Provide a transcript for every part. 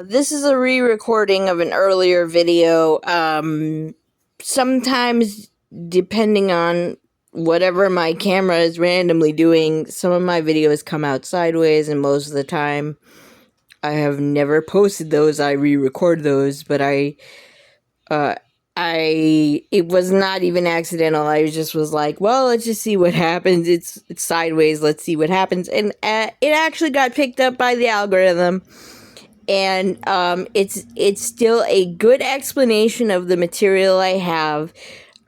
This is a re-recording of an earlier video. Sometimes, depending on whatever my camera is randomly doing, some of my videos come out sideways, and most of the time, I have never posted those. I re-record those, but it was not even accidental. I just was like, well, let's just see what happens. It's sideways. Let's see what happens. And it actually got picked up by the algorithm. And it's still a good explanation of the material I have.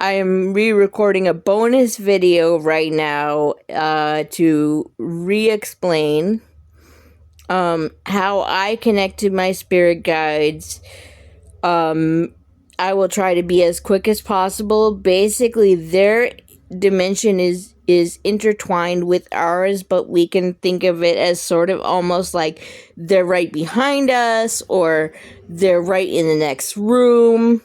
I am re-recording a bonus video right now to re-explain how I connect to my spirit guides. I will try to be as quick as possible. Basically, their dimension is intertwined with ours, but we can think of it as sort of almost like they're right behind us or they're right in the next room.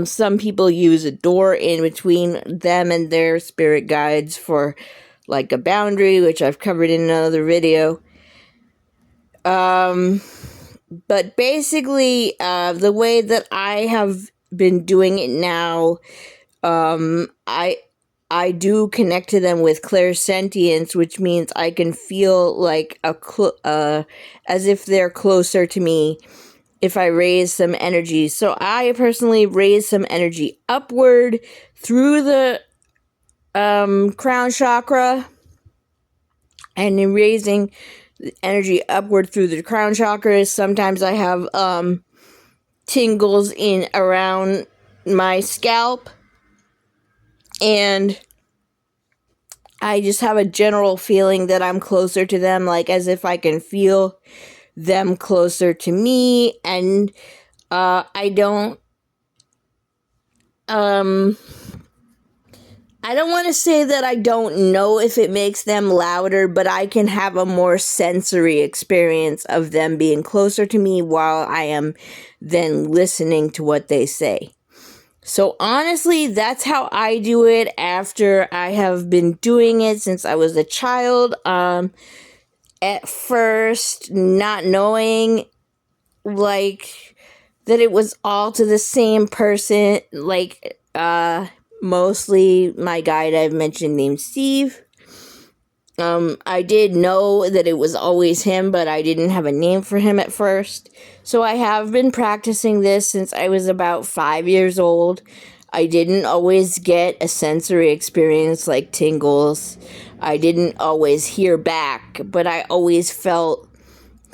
Some people use a door in between them and their spirit guides for like a boundary, which I've covered in another video. But basically, the way that I have been doing it now, I do connect to them with clairsentience, which means I can feel like as if they're closer to me if I raise some energy. So I personally raise some energy upward through the crown chakra, and in raising energy upward through the crown chakras, sometimes I have tingles in around my scalp, and I just have a general feeling that I'm closer to them, like as if I can feel them closer to me. And I don't want to say that I don't know if it makes them louder, but I can have a more sensory experience of them being closer to me while I am then listening to what they say. So honestly, that's how I do it after I have been doing it since I was a child. At first, not knowing, like, that it was all to the same person, like, mostly my guide I've mentioned named Steve. I did know that it was always him, but I didn't have a name for him at first. So I have been practicing this since I was about 5 years old. I didn't always get a sensory experience like tingles. I didn't always hear back, but I always felt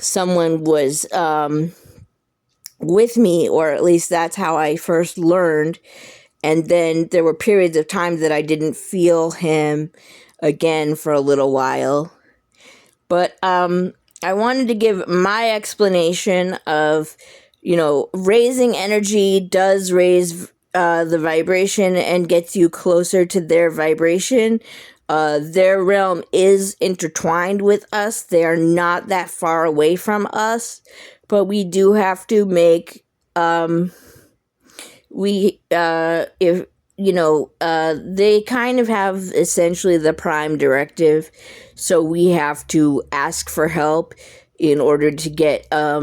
someone was with me, or at least that's how I first learned. And then there were periods of time that I didn't feel him again for a little while. But I wanted to give my explanation of, raising energy does raise the vibration and gets you closer to their vibration. Their realm is intertwined with us. They are not that far away from us, but we do have to make they kind of have essentially the prime directive, so we have to ask for help in order to get a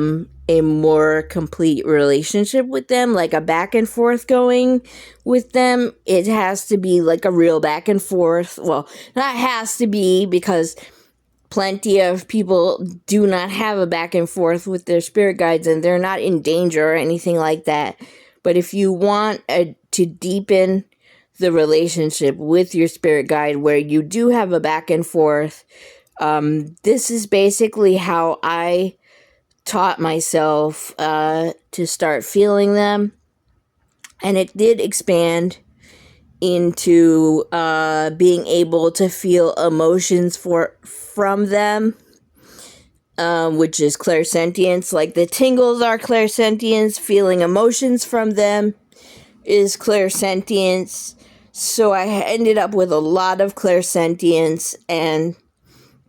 more complete relationship with them, like a back and forth going with them. It has to be like a real back and forth. Well, not has to be, because plenty of people do not have a back and forth with their spirit guides, and they're not in danger or anything like that. But if you want to deepen the relationship with your spirit guide where you do have a back and forth, this is basically how I taught myself to start feeling them. And it did expand into being able to feel emotions from them, which is clairsentience. Like the tingles are clairsentience, feeling emotions from them is clairsentience. So I ended up with a lot of clairsentience, and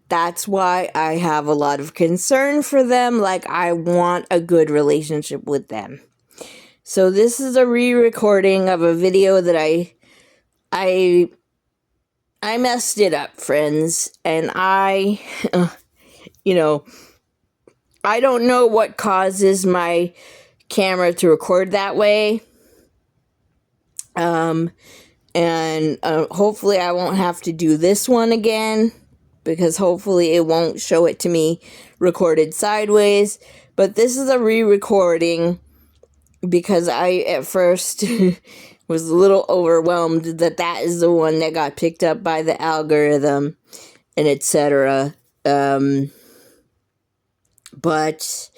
that's why I have a lot of concern for them. Like, I want a good relationship with them. So this is a re-recording of a video that I messed it up, friends, and I I don't know what causes my camera to record that way. And hopefully I won't have to do this one again, because hopefully it won't show it to me recorded sideways. But this is a re-recording, because I at first was a little overwhelmed that is the one that got picked up by the algorithm and etc. But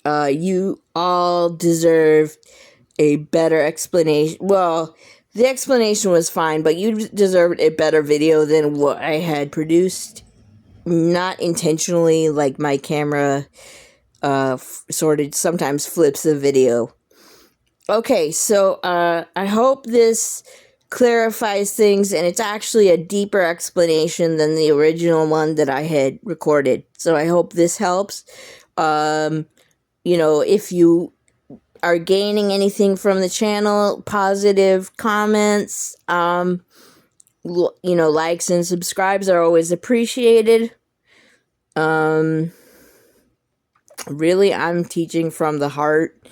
you all deserve a better explanation. Well, the explanation was fine, but you deserved a better video than what I had produced. Not intentionally, like my camera sort of sometimes flips the video. Okay, so I hope this clarifies things, and it's actually a deeper explanation than the original one that I had recorded. So I hope this helps. If you are gaining anything from the channel, positive comments, likes and subscribes are always appreciated. Really, I'm teaching from the heart.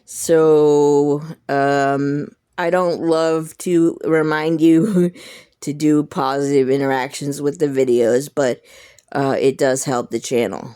So, I don't love to remind you to do positive interactions with the videos, but it does help the channel.